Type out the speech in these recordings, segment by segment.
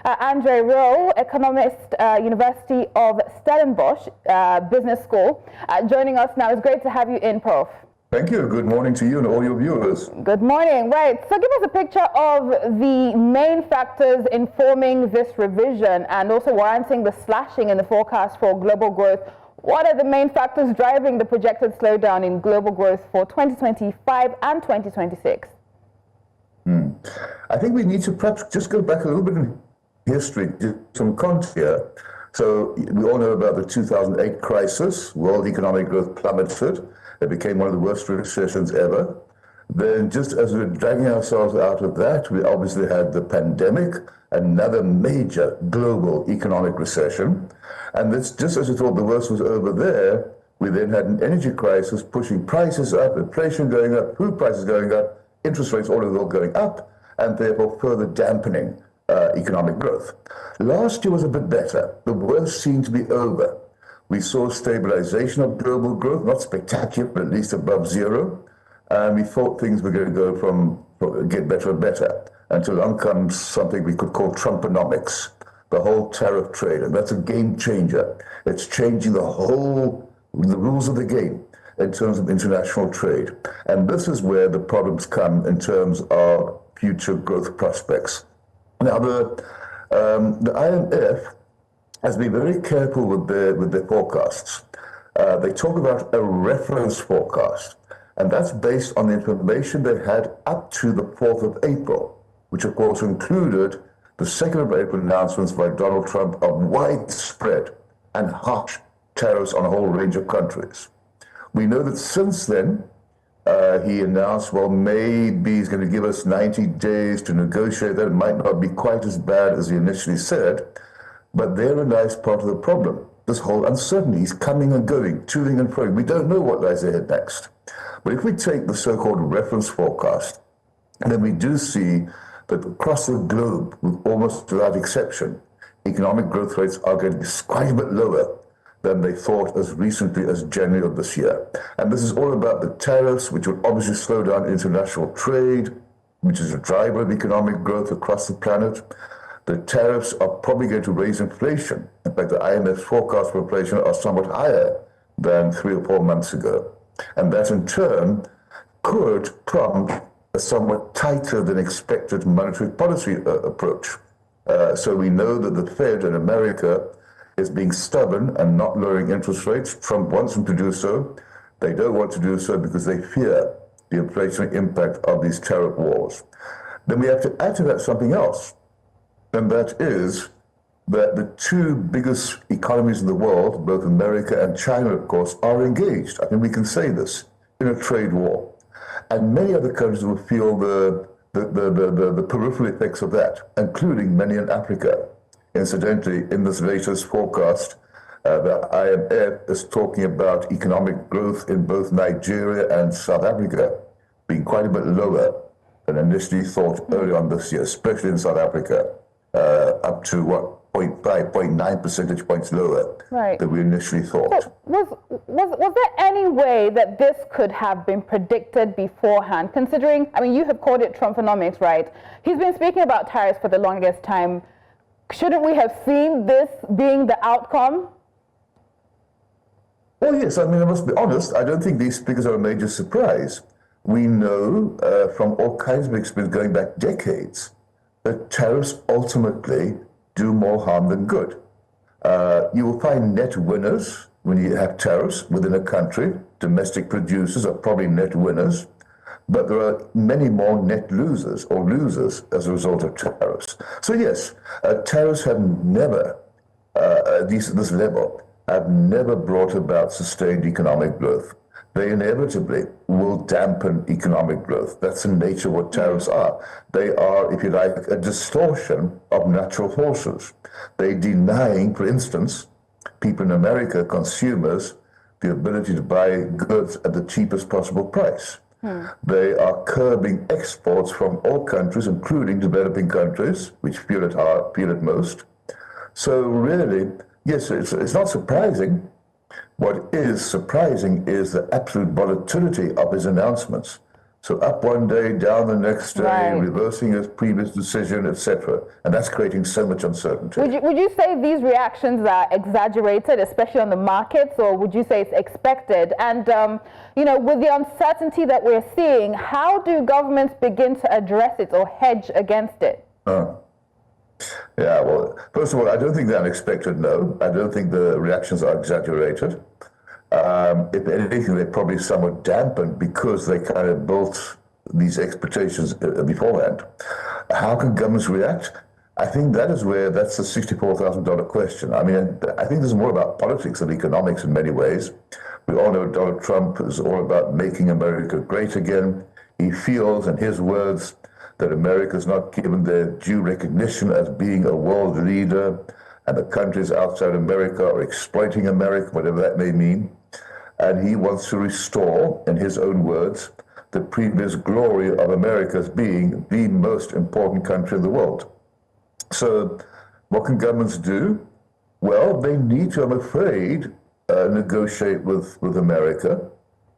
Andre Roux, Economist, University of Stellenbosch Business School, joining us now. It's great to have you in, Prof. Thank you. Good morning to you and all your viewers. Good morning. Right. So give us a picture of the main factors informing this revision and also warranting the slashing in the forecast for global growth. What are the main factors driving the projected slowdown in global growth for 2025 and 2026? I think we need to perhaps just go back a little bit in history, just some context here. So we all know about the 2008 crisis. World economic growth plummeted. It became one of the worst recessions ever. Then just as we were dragging ourselves out of that, we obviously had the pandemic, another major global economic recession. And that's just as we thought the worst was over there, we then had an energy crisis pushing prices up, inflation going up, food prices going up, interest rates all over the world going up, and therefore further dampening economic growth. Last year was a bit better. The worst seemed to be over. We saw stabilization of global growth, not spectacular, but at least above zero. And we thought things were going to get better and better until along comes something we could call Trumponomics, the whole tariff trade. And that's a game changer. It's changing the rules of the game in terms of international trade. And this is where the problems come in terms of future growth prospects. Now, the IMF has been very careful with their forecasts. They talk about a reference forecast, and that's based on the information they had up to the 4th of April, which of course included the 2nd of April announcements by Donald Trump of widespread and harsh tariffs on a whole range of countries. We know that since then, he announced, well, maybe he's going to give us 90 days to negotiate that. It might not be quite as bad as he initially said, but they're a nice part of the problem. This whole uncertainty is coming and going, toing and froing. We don't know what lies ahead next. But if we take the so-called reference forecast, then we do see that across the globe, almost without exception, economic growth rates are going to be quite a bit lower than they thought as recently as January of this year. And this is all about the tariffs, which will obviously slow down international trade, which is a driver of economic growth across the planet. The tariffs are probably going to raise inflation. In fact, the IMF's forecasts for inflation are somewhat higher than 3 or 4 months ago. And that in turn could prompt a somewhat tighter than expected monetary policy approach. So we know that the Fed in America is being stubborn and not lowering interest rates. Trump wants them to do so. They don't want to do so because they fear the inflationary impact of these tariff wars. Then we have to add to that something else. And that is that the two biggest economies in the world, both America and China, of course, are engaged. I think we can say this, in a trade war. And many other countries will feel the peripheral effects of that, including many in Africa. Incidentally, in this latest forecast, the IMF is talking about economic growth in both Nigeria and South Africa being quite a bit lower than initially thought early on this year, especially in South Africa. Up to 0.9 percentage points lower than we initially thought. So was there any way that this could have been predicted beforehand, considering, I mean, you have called it Trumponomics, right? He's been speaking about tariffs for the longest time. Shouldn't we have seen this being the outcome? Well, yes, I mean, I must be honest, I don't think these figures are a major surprise. We know from all kinds of experience going back decades that tariffs ultimately do more harm than good. You will find net winners when you have tariffs within a country. Domestic producers are probably net winners, but there are many more net losers or losers as a result of tariffs. So yes, tariffs have never, at least at this level, have never brought about sustained economic growth. They inevitably will dampen economic growth. That's the nature of what tariffs are. They are, if you like, a distortion of natural forces. They're denying, for instance, people in America, consumers, the ability to buy goods at the cheapest possible price. They are curbing exports from all countries, including developing countries, which feel it most. So really, yes, it's not surprising. What is surprising is the absolute volatility of his announcements. So up one day, down the next day, Right. reversing his previous decision, etc. And that's creating so much uncertainty. Would you say these reactions are exaggerated, especially on the markets, or would you say it's expected? And, with the uncertainty that we're seeing, how do governments begin to address it or hedge against it? Yeah, well, first of all, I don't think they're unexpected, no. I don't think the reactions are exaggerated. If anything, they're probably somewhat dampened because they kind of built these expectations beforehand. How can governments react? I think that's the $64,000 question. I mean, I think this is more about politics than economics in many ways. We all know Donald Trump is all about making America great again. He feels, in his words, that America is not given their due recognition as being a world leader, and the countries outside America are exploiting America, whatever that may mean. And he wants to restore, in his own words, the previous glory of America as being the most important country in the world. So what can governments do? Well, they need to, I'm afraid, negotiate with America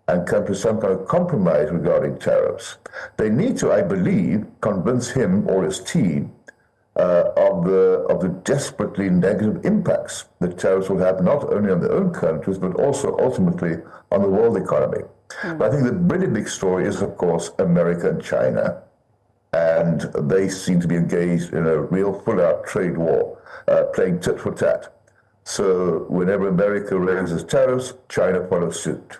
and come to some kind of compromise regarding tariffs. They need to, I believe, convince him or his team of the desperately negative impacts that tariffs will have not only on their own countries, but also ultimately on the world economy. But I think the really big story is, of course, America and China. And they seem to be engaged in a real full-out trade war, playing tit for tat. So whenever America raises tariffs, China follows suit.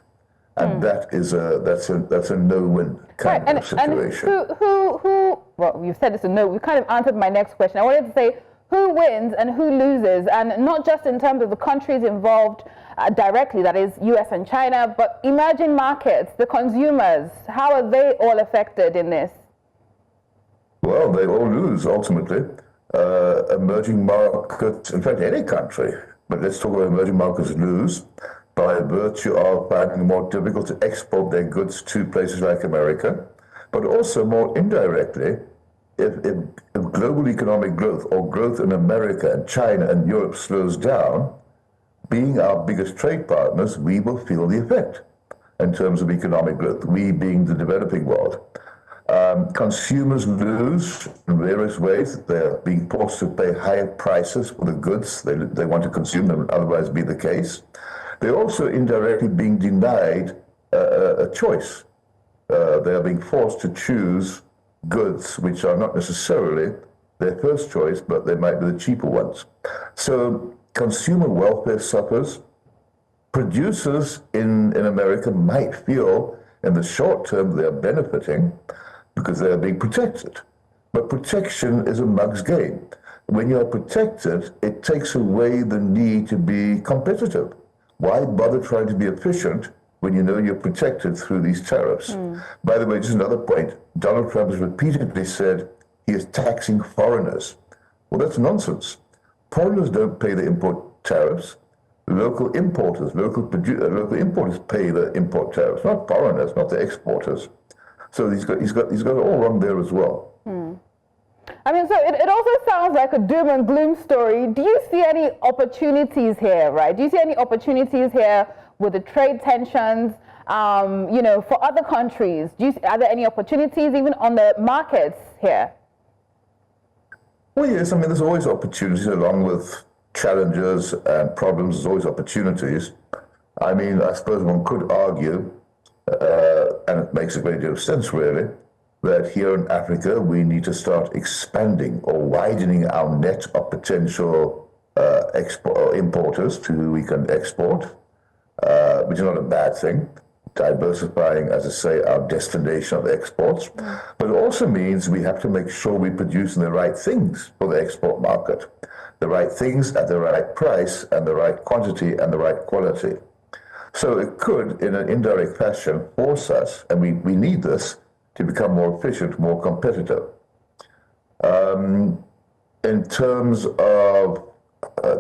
And that's a no-win kind of situation. And well, you've said it's a no. You kind of answered my next question. I wanted to say who wins and who loses, and not just in terms of the countries involved directly, that is US and China, but emerging markets, the consumers, how are they all affected in this? Well, they all lose, ultimately. Emerging markets, in fact, any country, but let's talk about emerging markets, lose by virtue of finding it more difficult to export their goods to places like America, but also more indirectly, if global economic growth or growth in America and China and Europe slows down, being our biggest trade partners, we will feel the effect in terms of economic growth, we being the developing world. Consumers lose in various ways. They're being forced to pay higher prices for the goods they want to consume than would otherwise be the case. They're also indirectly being denied a choice. They are being forced to choose goods which are not necessarily their first choice, but they might be the cheaper ones. So consumer welfare suffers. Producers in America might feel in the short term they are benefiting because they are being protected. But protection is a mug's game. When you are protected, it takes away the need to be competitive. Why bother trying to be efficient when you know you're protected through these tariffs? By the way, just another point, Donald Trump has repeatedly said he is taxing foreigners. Well, that's nonsense. Foreigners don't pay the import tariffs. Local importers pay the import tariffs, not foreigners, not the exporters. So he's got it all wrong there as well. I mean, so it also sounds like a doom and gloom story. Do you see any opportunities here, right? Do you see any opportunities here with the trade tensions, for other countries? Are there any opportunities even on the markets here? Well, yes. I mean, there's always opportunities along with challenges and problems. There's always opportunities. I mean, I suppose one could argue, and it makes a great deal of sense, really, that here in Africa, we need to start expanding or widening our net of potential importers to who we can export, which is not a bad thing. Diversifying, as I say, our destination of exports. But it also means we have to make sure we produce the right things for the export market. The right things at the right price and the right quantity and the right quality. So it could, in an indirect fashion, force us, and we need this, to become more efficient, more competitive. In terms of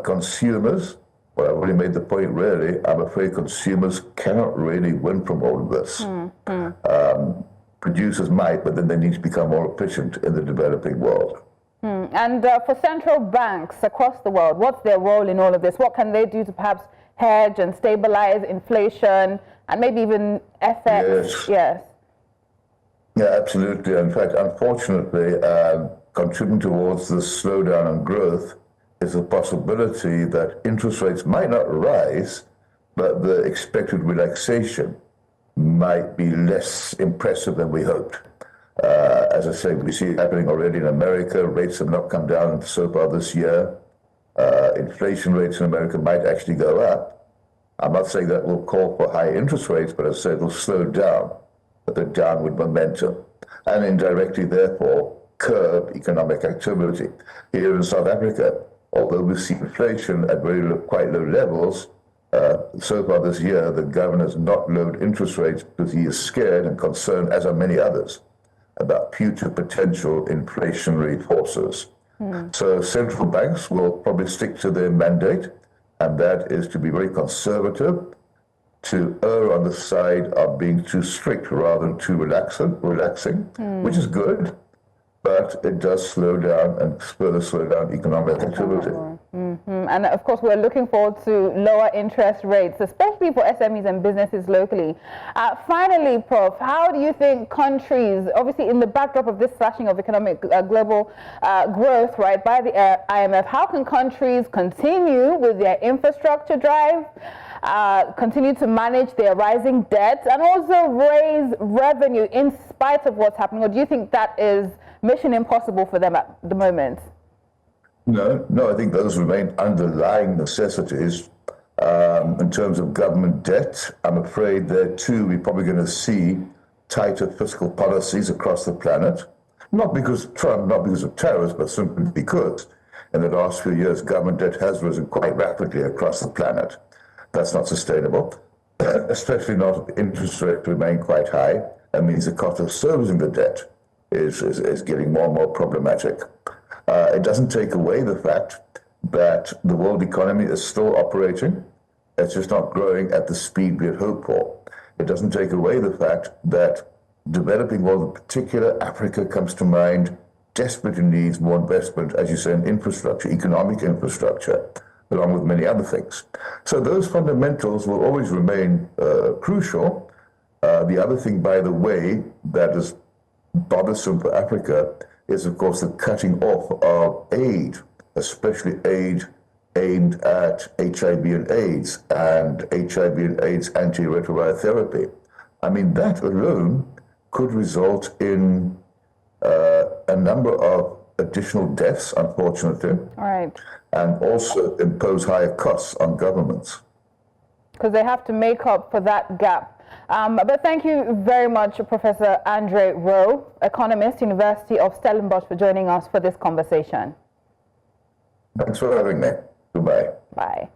consumers, well, I've already made the point, really. I'm afraid consumers cannot really win from all of this. Producers might, but then they need to become more efficient in the developing world. And for central banks across the world, what's their role in all of this? What can they do to perhaps hedge and stabilize inflation and maybe even FX? Yes. Yeah, absolutely. In fact, unfortunately, contributing towards the slowdown in growth is the possibility that interest rates might not rise, but the expected relaxation might be less impressive than we hoped. As I say, we see it happening already in America. Rates have not come down so far this year. Inflation rates in America might actually go up. I'm not saying that will call for high interest rates, but I say it'll slow down the downward momentum and indirectly, therefore, curb economic activity. Here in South Africa, although we see inflation at quite low levels, so far this year, the governor has not lowered interest rates because he is scared and concerned, as are many others, about future potential inflationary forces. So central banks will probably stick to their mandate, and that is to be very conservative, to err on the side of being too strict rather than too relaxing, which is good, but it does slow down and further slow down economic activity. And of course, we're looking forward to lower interest rates, especially for SMEs and businesses locally. Finally, Prof, how do you think countries, obviously in the backdrop of this slashing of economic global growth, right, by the IMF, how can countries continue with their infrastructure drive, continue to manage their rising debts, and also raise revenue in spite of what's happening? Or do you think that is mission impossible for them at the moment? No, I think those remain underlying necessities. In terms of government debt, I'm afraid there too we're probably going to see tighter fiscal policies across the planet. Not because of Trump, not because of tariffs, but simply because in the last few years government debt has risen quite rapidly across the planet. That's not sustainable, especially not if interest rates remain quite high. That means the cost of servicing the debt is getting more and more problematic. It doesn't take away the fact that the world economy is still operating. It's just not growing at the speed we had hoped for. It doesn't take away the fact that developing world, in particular Africa, comes to mind, desperately needs more investment, as you say, in infrastructure, economic infrastructure, along with many other things. So those fundamentals will always remain crucial. The other thing, by the way, that is bothersome for Africa is, of course, the cutting off of aid, especially aid aimed at HIV and AIDS antiretroviral therapy. I mean, that alone could result in a number of additional deaths, unfortunately, right, and also impose higher costs on governments. Because they have to make up for that gap. But thank you very much, Professor Andre Roux, Economist, University of Stellenbosch, for joining us for this conversation. Thanks for having me. Goodbye. Bye.